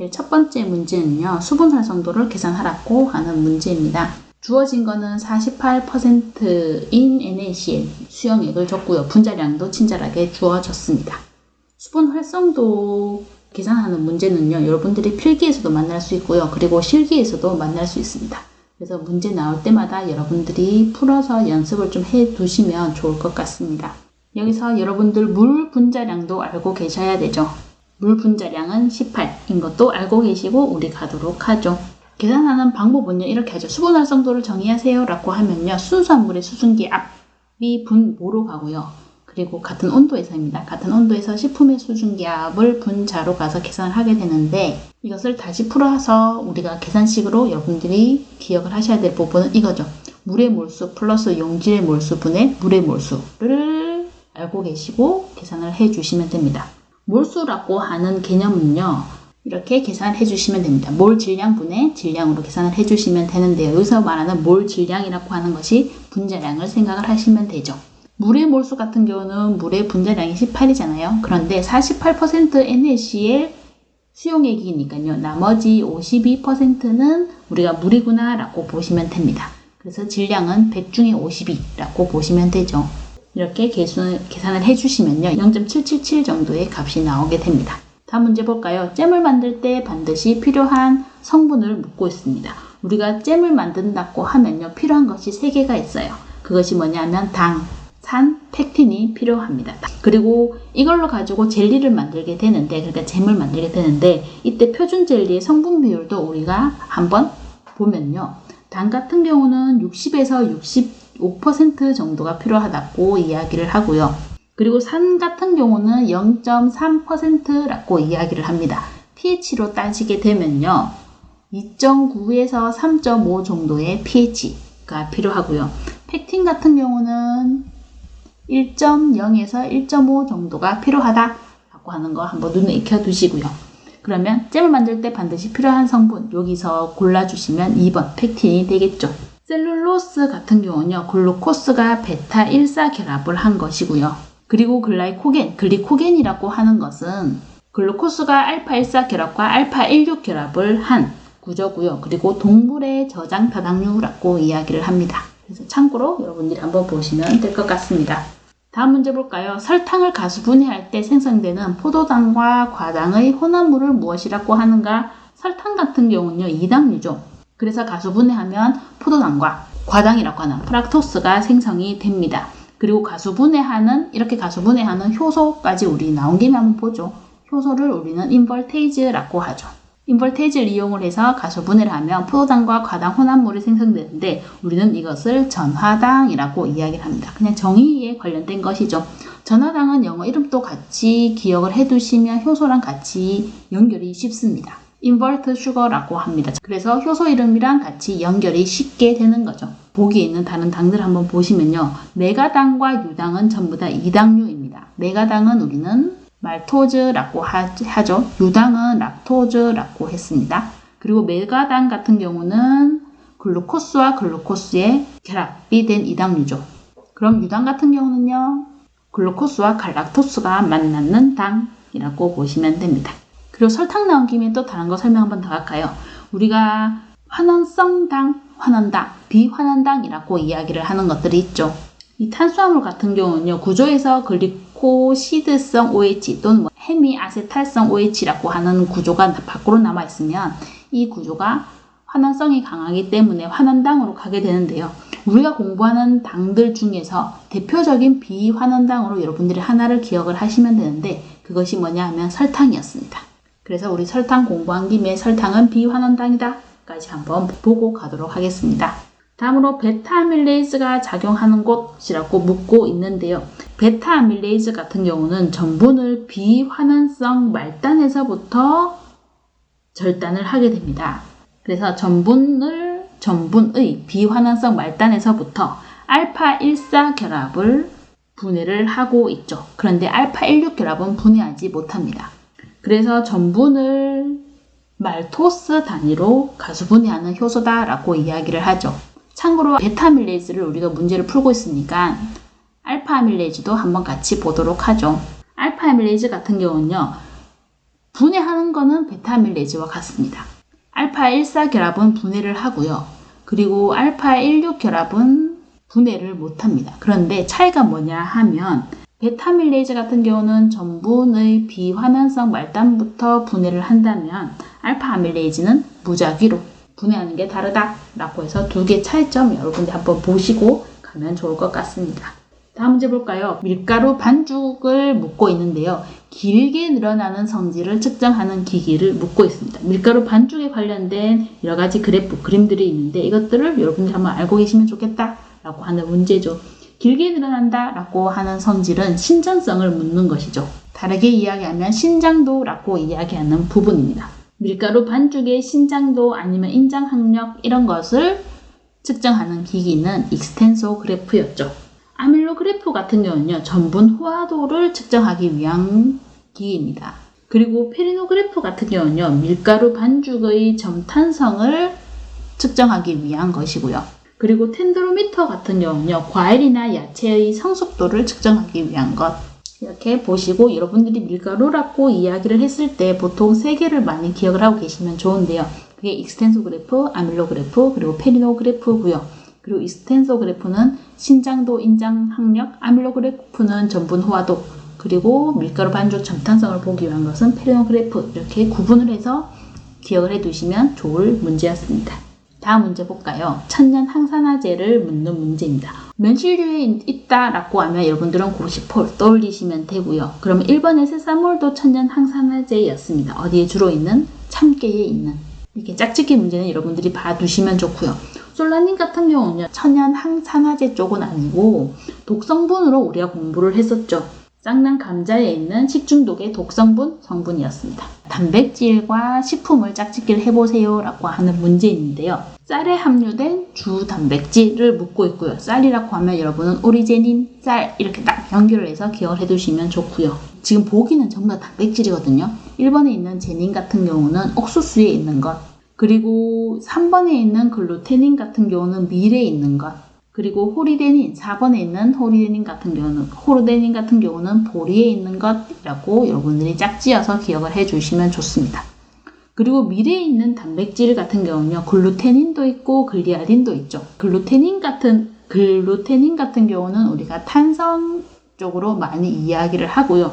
제일 첫 번째 문제는요. 수분 활성도를 계산하라고 하는 문제입니다. 주어진 거는 48%인 NaCl 수용액을 줬고요. 분자량도 친절하게 주어졌습니다. 수분 활성도 계산하는 문제는요. 여러분들이 필기에서도 만날 수 있고요. 그리고 실기에서도 만날 수 있습니다. 그래서 문제 나올 때마다 여러분들이 풀어서 연습을 좀 해두시면 좋을 것 같습니다. 여기서 여러분들 물 분자량도 알고 계셔야 되죠. 물 분자량은 18인 것도 알고 계시고 우리 가도록 하죠. 계산하는 방법은요. 이렇게 하죠. 수분 활성도를 정의하세요 라고 하면요. 순수한 물의 수증기 압이 분모로 가고요. 그리고 같은 온도에서입니다. 같은 온도에서 식품의 수증기 압을 분자로 가서 계산을 하게 되는데 이것을 다시 풀어서 우리가 계산식으로 여러분들이 기억을 하셔야 될 부분은 이거죠. 물의 몰수 플러스 용질의 몰수분의 물의 몰수를 알고 계시고 계산을 해주시면 됩니다. 몰수라고 하는 개념은요. 이렇게 계산을 해주시면 됩니다. 몰 질량분의 질량으로 계산을 해주시면 되는데요. 여기서 말하는 몰 질량이라고 하는 것이 분자량을 생각을 하시면 되죠. 물의 몰수 같은 경우는 물의 분자량이 18이잖아요. 그런데 48% NaCl 수용액이니까요. 나머지 52%는 우리가 물이구나 라고 보시면 됩니다. 그래서 질량은 100 중에 52라고 보시면 되죠. 이렇게 계산을 해주시면요. 0.777 정도의 값이 나오게 됩니다. 다음 문제 볼까요? 잼을 만들 때 반드시 필요한 성분을 묻고 있습니다. 우리가 잼을 만든다고 하면요. 필요한 것이 3개가 있어요. 그것이 뭐냐면 당, 산, 팩틴이 필요합니다. 그리고 이걸로 가지고 젤리를 만들게 되는데, 그러니까 잼을 만들게 되는데 이때 표준 젤리의 성분 비율도 우리가 한번 보면요. 당 같은 경우는 60에서 65% 정도가 필요하다고 이야기를 하고요. 그리고 산 같은 경우는 0.3%라고 이야기를 합니다. pH로 따지게 되면요. 2.9에서 3.5 정도의 pH가 필요하고요. 팩틴 같은 경우는 1.0에서 1.5 정도가 필요하다라고 하는 거 한번 눈에 익혀두시고요. 그러면 잼을 만들 때 반드시 필요한 성분 여기서 골라주시면 2번 팩틴이 되겠죠. 셀룰로스 같은 경우는요. 글루코스가 베타 1사 결합을 한 것이고요. 그리고 글리코겐이라고 하는 것은 글루코스가 알파 1사 결합과 알파 16 결합을 한 구조고요. 그리고 동물의 저장 다당류라고 이야기를 합니다. 그래서 참고로 여러분들이 한번 보시면 될 것 같습니다. 다음 문제 볼까요? 설탕을 가수 분해할 때 생성되는 포도당과 과당의 혼합물을 무엇이라고 하는가? 설탕 같은 경우는요. 2당류죠. 그래서 가수 분해하면 포도당과 과당이라고 하는 프락토스가 생성이 됩니다. 그리고 이렇게 가수 분해하는 효소까지 우리 나온 김에 한번 보죠. 효소를 우리는 인벌테이즈라고 하죠. 인벌테이즈를 이용을 해서 가수 분해를 하면 포도당과 과당 혼합물이 생성되는데 우리는 이것을 전화당이라고 이야기를 합니다. 그냥 정의에 관련된 것이죠. 전화당은 영어 이름도 같이 기억을 해두시면 효소랑 같이 연결이 쉽습니다. 인버트 슈거라고 합니다. 그래서 효소 이름이랑 같이 연결이 쉽게 되는 거죠. 보기에 있는 다른 당들 한번 보시면요. 메가당과 유당은 전부 다 2당류입니다. 메가당은 우리는 말토즈라고 하죠. 유당은 락토즈라고 했습니다. 그리고 메가당 같은 경우는 글루코스와 글루코스의 결합이 된 2당류죠. 그럼 유당 같은 경우는요. 글루코스와 갈락토스가 만나는 당이라고 보시면 됩니다. 그리고 설탕 나온 김에 또 다른 거 설명 한번 더 할까요? 우리가 환원성 당, 환원당, 비환원당이라고 이야기를 하는 것들이 있죠. 이 탄수화물 같은 경우는요. 구조에서 글리코시드성 OH 또는 헤미아세탈성 OH라고 하는 구조가 밖으로 남아있으면 이 구조가 환원성이 강하기 때문에 환원당으로 가게 되는데요. 우리가 공부하는 당들 중에서 대표적인 비환원당으로 여러분들이 하나를 기억을 하시면 되는데 그것이 뭐냐 하면 설탕이었습니다. 그래서 우리 설탕 공부한 김에 설탕은 비환원당이다 까지 한번 보고 가도록 하겠습니다. 다음으로 베타아밀레이즈가 작용하는 곳이라고 묻고 있는데요. 베타아밀레이즈 같은 경우는 전분을 비환원성 말단에서부터 절단을 하게 됩니다. 그래서 전분의 비환원성 말단에서부터 알파 1사 결합을 분해를 하고 있죠. 그런데 알파 16 결합은 분해하지 못합니다. 그래서 전분을 말토스 단위로 가수 분해하는 효소다라고 이야기를 하죠. 참고로 베타아밀레이즈를 우리가 문제를 풀고 있으니까 알파아밀레이즈도 한번 같이 보도록 하죠. 알파아밀레이즈 같은 경우는요. 분해하는 거는 베타아밀레이즈와 같습니다. 알파14 결합은 분해를 하고요. 그리고 알파16 결합은 분해를 못합니다. 그런데 차이가 뭐냐 하면 베타아밀레이즈 같은 경우는 전분의 비환원성 말단부터 분해를 한다면 알파아밀레이즈는 무작위로 분해하는 게 다르다라고 해서 두 개의 차이점 여러분들 한번 보시고 가면 좋을 것 같습니다. 다음 문제 볼까요? 밀가루 반죽을 묻고 있는데요. 길게 늘어나는 성질을 측정하는 기기를 묻고 있습니다. 밀가루 반죽에 관련된 여러 가지 그래프, 그림들이 있는데 이것들을 여러분들이 한번 알고 계시면 좋겠다라고 하는 문제죠. 길게 늘어난다라고 하는 성질은 신전성을 묻는 것이죠. 다르게 이야기하면 신장도라고 이야기하는 부분입니다. 밀가루 반죽의 신장도 아니면 인장학력 이런 것을 측정하는 기기는 익스텐소그래프였죠. 아밀로그래프 같은 경우는요, 전분 호화도를 측정하기 위한 기기입니다. 그리고 페리노그래프 같은 경우는요, 밀가루 반죽의 점탄성을 측정하기 위한 것이고요. 그리고 텐드로미터 같은 경우는요, 과일이나 야채의 성숙도를 측정하기 위한 것. 이렇게 보시고 여러분들이 밀가루라고 이야기를 했을 때 보통 세 개를 많이 기억을 하고 계시면 좋은데요. 그게 익스텐소그래프, 아밀로그래프, 그리고 페리노그래프고요. 그리고 익스텐소그래프는 신장도, 인장학력, 아밀로그래프는 전분 호화도, 그리고 밀가루 반죽 점탄성을 보기 위한 것은 페리노그래프. 이렇게 구분을 해서 기억을 해두시면 좋을 문제였습니다. 다음 문제 볼까요? 천연 항산화제를 묻는 문제입니다. 면실류에 있다라고 하면 여러분들은 고시폴 떠올리시면 되고요. 그러면 1번의 세사몰도 천연 항산화제였습니다. 어디에 주로 있는? 참깨에 있는. 이렇게 짝짓기 문제는 여러분들이 봐두시면 좋고요. 솔라닌 같은 경우는 천연 항산화제 쪽은 아니고 독성분으로 우리가 공부를 했었죠. 쌍난 감자에 있는 식중독의 독성분 성분이었습니다. 단백질과 식품을 짝짓기를 해보세요 라고 하는 문제인데요. 쌀에 함유된 주 단백질을 묻고 있고요. 쌀이라고 하면 여러분은 오리제닌, 쌀 이렇게 딱 연결을 해서 기억을 해두시면 좋고요. 지금 보기는 전부 다 단백질이거든요. 1번에 있는 제닌 같은 경우는 옥수수에 있는 것, 그리고 3번에 있는 글루테닌 같은 경우는 밀에 있는 것, 그리고 호리데닌, 4번에 있는 호르데닌 같은 경우는 보리에 있는 것이라고 여러분들이 짝지어서 기억을 해주시면 좋습니다. 그리고 밀에 있는 단백질 같은 경우는요, 글루테닌도 있고 글리아딘도 있죠. 글루테닌 같은 경우는 우리가 탄성 쪽으로 많이 이야기를 하고요.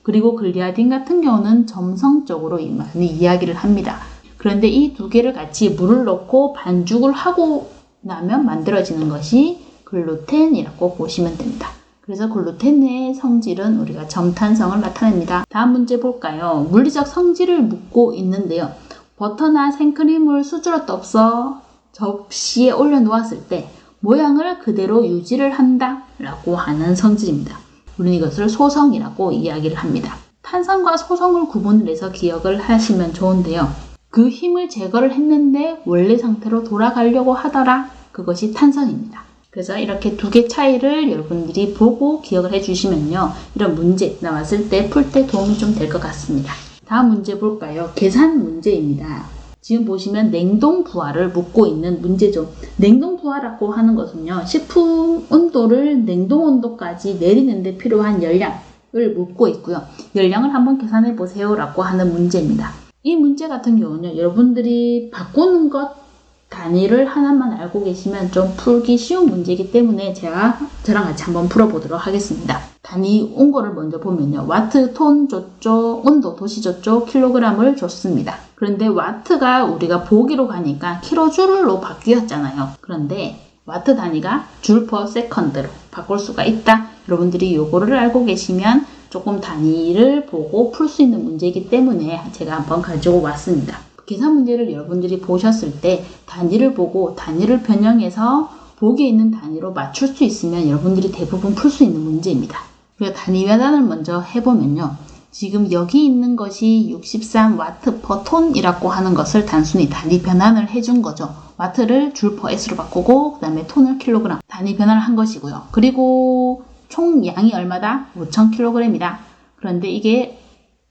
그리고 글리아딘 같은 경우는 점성 쪽으로 많이 이야기를 합니다. 그런데 이 두 개를 같이 물을 넣고 반죽을 하고 나면 만들어지는 것이 글루텐이라고 보시면 됩니다. 그래서 글루텐의 성질은 우리가 점탄성을 나타냅니다. 다음 문제 볼까요? 물리적 성질을 묻고 있는데요. 버터나 생크림을 수저로 떠서 접시에 올려놓았을 때 모양을 그대로 유지를 한다라고 하는 성질입니다. 우리는 이것을 소성이라고 이야기를 합니다. 탄성과 소성을 구분을 해서 기억을 하시면 좋은데요. 그 힘을 제거를 했는데 원래 상태로 돌아가려고 하더라. 그것이 탄성입니다. 그래서 이렇게 두 개 차이를 여러분들이 보고 기억을 해주시면요. 이런 문제 나왔을 때 풀 때 도움이 좀 될 것 같습니다. 다음 문제 볼까요? 계산 문제입니다. 지금 보시면 냉동 부하를 묻고 있는 문제죠. 냉동 부하라고 하는 것은요. 식품 온도를 냉동 온도까지 내리는 데 필요한 열량을 묻고 있고요. 열량을 한번 계산해 보세요 라고 하는 문제입니다. 이 문제 같은 경우는 여러분들이 바꾸는 것 단위를 하나만 알고 계시면 좀 풀기 쉬운 문제이기 때문에 저랑 같이 한번 풀어보도록 하겠습니다. 단위 온거를 먼저 보면요. 와트, 톤 줬죠. 온도, 도시 줬죠. 킬로그램을 줬습니다. 그런데 와트가 우리가 보기로 가니까 킬로줄로 바뀌었잖아요. 그런데 와트 단위가 줄 퍼 세컨드로 바꿀 수가 있다. 여러분들이 요거를 알고 계시면 조금 단위를 보고 풀 수 있는 문제이기 때문에 제가 한번 가지고 왔습니다. 계산 문제를 여러분들이 보셨을 때 단위를 보고 단위를 변형해서 보기에 있는 단위로 맞출 수 있으면 여러분들이 대부분 풀 수 있는 문제입니다. 그래서 단위 변환을 먼저 해보면요. 지금 여기 있는 것이 63와트 퍼 톤이라고 하는 것을 단순히 단위 변환을 해준 거죠. 와트를 줄 퍼 S로 바꾸고 그 다음에 톤을 킬로그램 단위 변환을 한 것이고요. 그리고 총 양이 얼마다? 5,000kg이다. 그런데 이게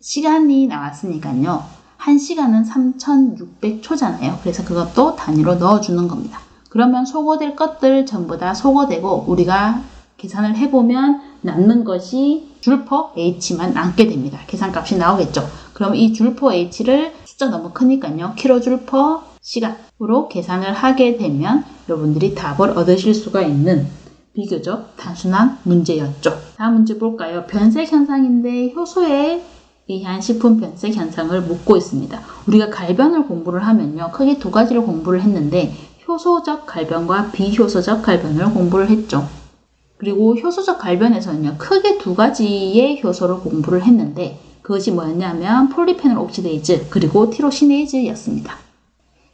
시간이 나왔으니까요. 1시간은 3,600초잖아요. 그래서 그것도 단위로 넣어주는 겁니다. 그러면 소거될 것들 전부 다 소거되고 우리가 계산을 해보면 남는 것이 줄퍼 H만 남게 됩니다. 계산값이 나오겠죠. 그럼 이 줄퍼 H를 숫자 너무 크니까요. 킬로줄/시간으로 계산을 하게 되면 여러분들이 답을 얻으실 수가 있는 비교적 단순한 문제였죠. 다음 문제 볼까요? 변색 현상인데 효소에 의한 식품 변색 현상을 묻고 있습니다. 우리가 갈변을 공부를 하면요. 크게 두 가지를 공부를 했는데 효소적 갈변과 비효소적 갈변을 공부를 했죠. 그리고 효소적 갈변에서는요. 크게 두 가지의 효소를 공부를 했는데 그것이 뭐였냐면 폴리페놀 옥시데이즈 그리고 티로시네이즈였습니다.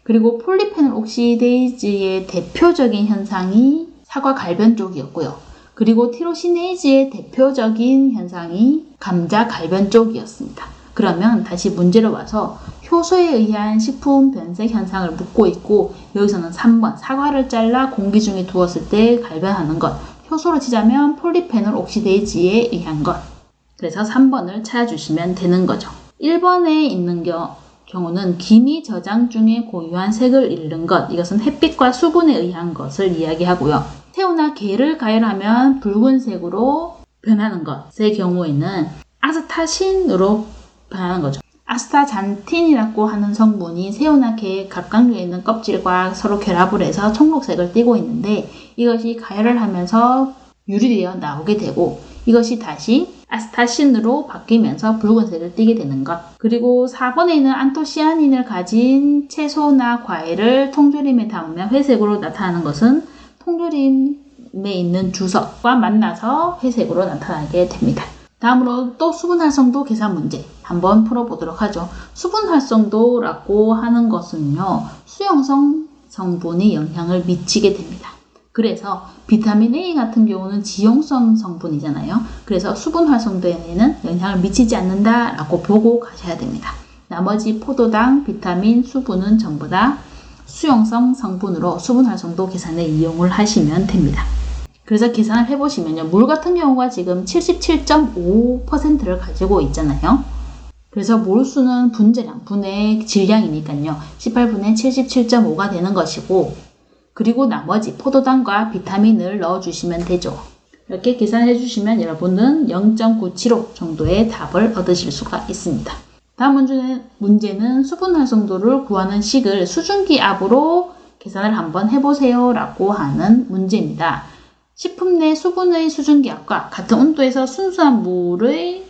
그리고 폴리페놀 옥시데이즈의 대표적인 현상이 사과 갈변 쪽이었고요. 그리고 티로시네이즈의 대표적인 현상이 감자 갈변 쪽이었습니다. 그러면 다시 문제로 와서 효소에 의한 식품 변색 현상을 묻고 있고 여기서는 3번 사과를 잘라 공기 중에 두었을 때 갈변하는 것 효소로 치자면 폴리페놀 옥시데이즈에 의한 것 그래서 3번을 찾아주시면 되는 거죠. 1번에 있는 경우는 기미 저장 중에 고유한 색을 잃는 것 이것은 햇빛과 수분에 의한 것을 이야기하고요. 새우나 게를 가열하면 붉은색으로 변하는 것의 경우에는 아스타신으로 변하는 거죠. 아스타잔틴이라고 하는 성분이 새우나 게의 갑각류에 있는 껍질과 서로 결합을 해서 청록색을 띠고 있는데 이것이 가열을 하면서 유리되어 나오게 되고 이것이 다시 아스타신으로 바뀌면서 붉은색을 띠게 되는 것. 그리고 4번에 있는 안토시아닌을 가진 채소나 과일을 통조림에 담으면 회색으로 나타나는 것은 통조림에 있는 주석과 만나서 회색으로 나타나게 됩니다. 다음으로 또 수분 활성도 계산 문제 한번 풀어보도록 하죠. 수분 활성도라고 하는 것은요. 수용성 성분이 영향을 미치게 됩니다. 그래서 비타민 A 같은 경우는 지용성 성분이잖아요. 그래서 수분 활성도에는 영향을 미치지 않는다라고 보고 가셔야 됩니다. 나머지 포도당, 비타민, 수분은 전부 다 수용성 성분으로 수분 활성도 계산에 이용을 하시면 됩니다. 그래서 계산을 해보시면요. 물 같은 경우가 지금 77.5%를 가지고 있잖아요. 그래서 몰수는 분자량, 분의 질량이니까요. 18분의 77.5가 되는 것이고 그리고 나머지 포도당과 비타민을 넣어주시면 되죠. 이렇게 계산해 주시면 여러분은 0.975 정도의 답을 얻으실 수가 있습니다. 다음 문제는 수분 활성도를 구하는 식을 수증기압으로 계산을 한번 해보세요 라고 하는 문제입니다. 식품 내 수분의 수증기압과 같은 온도에서 순수한 물의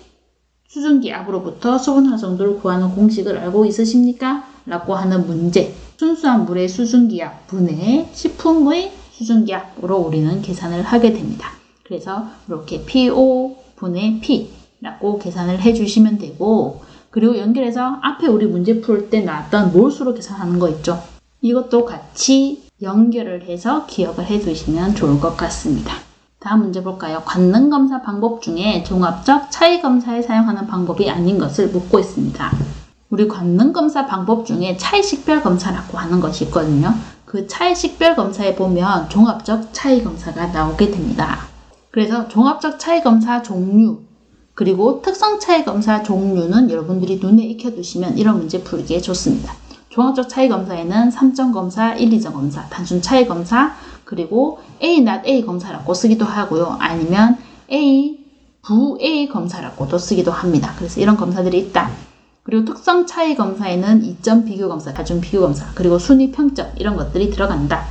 수증기압으로부터 수분 활성도를 구하는 공식을 알고 있으십니까? 라고 하는 문제. 순수한 물의 수증기압 분의 식품의 수증기압으로 우리는 계산을 하게 됩니다. 그래서 이렇게 PO 분의 P라고 계산을 해주시면 되고 그리고 연결해서 앞에 우리 문제 풀 때 나왔던 몰수로 계산하는 거 있죠. 이것도 같이 연결을 해서 기억을 해두시면 좋을 것 같습니다. 다음 문제 볼까요? 관능검사 방법 중에 종합적 차이검사에 사용하는 방법이 아닌 것을 묻고 있습니다. 우리 관능검사 방법 중에 차이식별검사라고 하는 것이 있거든요. 그 차이식별검사에 보면 종합적 차이검사가 나오게 됩니다. 그래서 종합적 차이검사 종류 그리고 특성 차이검사 종류는 여러분들이 눈에 익혀두시면 이런 문제 풀기에 좋습니다. 종합적 차이검사에는 3점 검사, 1, 2점 검사, 단순 차이검사 그리고 A, not A 검사라고 쓰기도 하고요. 아니면 A, 부 A 검사라고도 쓰기도 합니다. 그래서 이런 검사들이 있다. 그리고 특성 차이 검사에는 2점 비교 검사, 다중 비교 검사, 그리고 순위 평점 이런 것들이 들어간다.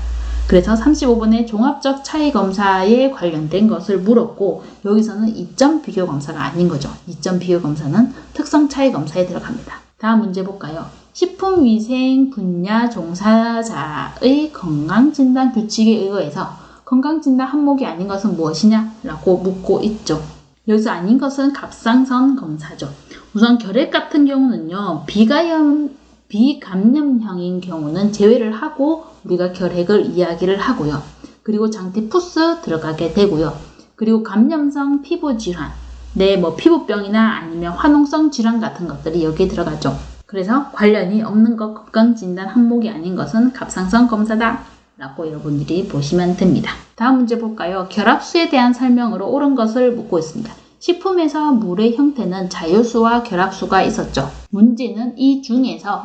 그래서 35번에 종합적 차이 검사에 관련된 것을 물었고 여기서는 2점 비교 검사가 아닌 거죠. 2점 비교 검사는 특성 차이 검사에 들어갑니다. 다음 문제 볼까요? 식품위생 분야 종사자의 건강진단 규칙에 의거해서 건강진단 항목이 아닌 것은 무엇이냐? 라고 묻고 있죠. 여기서 아닌 것은 갑상선 검사죠. 우선 결핵 같은 경우는요. 비감염형인 경우는 제외를 하고 우리가 결핵을 이야기를 하고요. 그리고 장티푸스 들어가게 되고요. 그리고 감염성 피부질환, 피부병이나 아니면 화농성 질환 같은 것들이 여기에 들어가죠. 그래서 관련이 없는 것, 건강진단 항목이 아닌 것은 갑상선 검사다 라고 여러분들이 보시면 됩니다. 다음 문제 볼까요? 결합수에 대한 설명으로 옳은 것을 묻고 있습니다. 식품에서 물의 형태는 자유수와 결합수가 있었죠. 문제는 이 중에서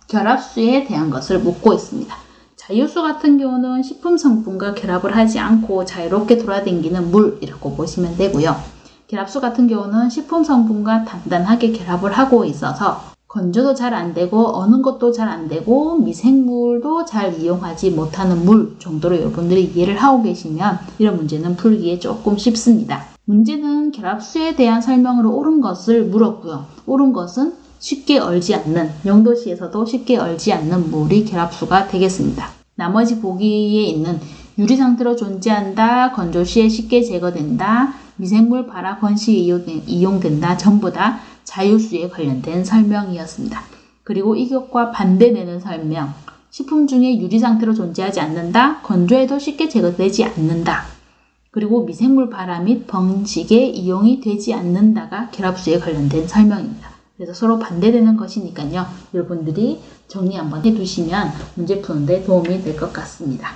결합수에 대한 것을 묻고 있습니다. 자유수 같은 경우는 식품 성분과 결합을 하지 않고 자유롭게 돌아다니는 물이라고 보시면 되고요. 결합수 같은 경우는 식품 성분과 단단하게 결합을 하고 있어서 건조도 잘 안 되고 어는 것도 잘 안 되고 미생물도 잘 이용하지 못하는 물 정도로 여러분들이 이해를 하고 계시면 이런 문제는 풀기에 조금 쉽습니다. 문제는 결합수에 대한 설명으로 옳은 것을 물었고요. 옳은 것은 쉽게 얼지 않는, 영도시에서도 쉽게 얼지 않는 물이 결합수가 되겠습니다. 나머지 보기에 있는 유리 상태로 존재한다, 건조 시에 쉽게 제거된다, 미생물 발화 건시에 이용된다, 전부 다 자유수에 관련된 설명이었습니다. 그리고 이것과 반대되는 설명, 식품 중에 유리 상태로 존재하지 않는다, 건조해도 쉽게 제거되지 않는다, 그리고 미생물 발화 및 번식에 이용이 되지 않는다가 결합수에 관련된 설명입니다. 그래서 서로 반대되는 것이니까요. 여러분들이 정리 한번 해두시면 문제 푸는데 도움이 될 것 같습니다.